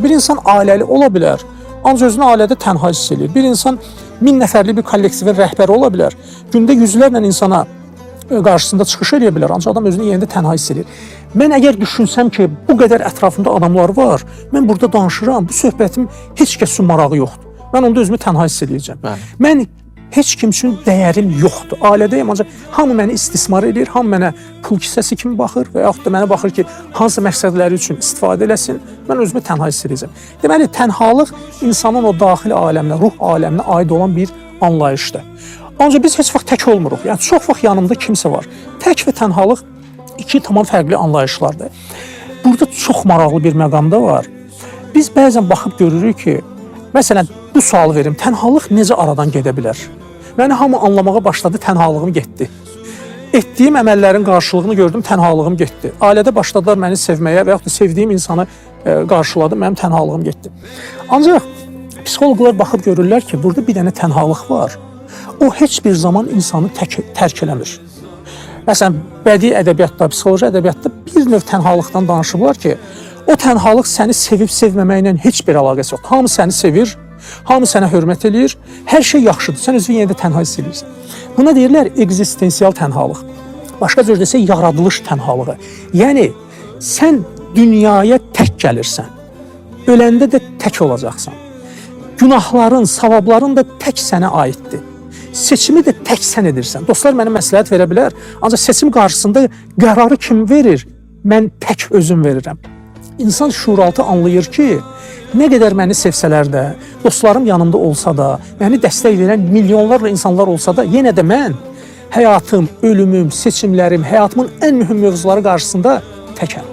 Bir insan ailəli ola bilər, ancaq özünü ailədə tənha hiss edir. Bir insan 1000 nəfərli bir kollektivin rəhbəri ola bilər, gündə yüzlərlə insana qarşısında çıxış edə bilər, ancaq adam özünü yenə də tənha hiss edir. Mən əgər düşünsəm ki, bu qədər ətrafımda adamlar var, mən burada danışıram, bu söhbətim heç kəs üçün marağı yoxdur. Mən onda özümü tənha hiss edəcəm. Mən heç kim üçün dəyərim yoxdur. Ailədəyəm, ancaq hamı məni istismar edir, hamı mənə pul kisəsi kimi baxır və yaxud da mənə baxır ki, hansı məqsədləri üçün istifadə eləsin, mən özümü tənha hiss edəcəm. Deməli, tənhalıq insanın o daxili aləminə, ruh aləminə aid olan bir anlayışdır. Ancaq biz heç vaxt tək olmuruq. Yəni, çox vaxt yanımda kimsə var. Tək və tənhalıq iki tamam fərqli anlayışlardır. Burada çox maraqlı bir məqamda var. Biz bəzən baxıb görürük ki, məsələn, bu sualı verim, tənhalıq necə aradan gedə bilər? Məni hamı anlamağa başladı, tənhalığım getdi. Etdiyim əməllərin qarşılığını gördüm, tənhalığım getdi. Ailədə başladılar məni sevməyə və yaxud da sevdiyim insanı qarşıladım, mənim tənhalığım getdi. Ancaq psixoloqlar baxıb görürlər ki, burada bir dənə tənhalıq var. O heç bir zaman insanı tərk eləmir. Məsələn, bədii ədəbiyyatda, psixoloji ədəbiyyatda bir növ tənhalıqdan danışıblar ki, o tənhalıq səni sevib-sevməməklə heç bir əlaqəsi yoxdur. Hamı səni sevir, hamı sənə hörmət edir, hər şey yaxşıdır, sən özünü yenə də tənha hiss edirsən. Buna deyirlər ekzistensial tənhalıq. Başqa cür desə, yaradılış tənhalığı. Yəni, sən dünyaya tək gəlirsən, öləndə də tək olacaqsan. Günahların, savabların da tək sənə aiddir. Seçimi də tək sən edirsən. Dostlar mənə məsləhət verə bilər, ancaq seçim qarşısında qərarı kim verir? Mən tək özüm verirəm. İnsan şuuraltı anlayır ki, nə qədər məni sevsələr də, dostlarım yanımda olsa da, məni dəstək verən milyonlarla insanlar olsa da, yenə də mən həyatım, ölümüm, seçimlərim, həyatımın ən mühüm mövzuları qarşısında təkəm.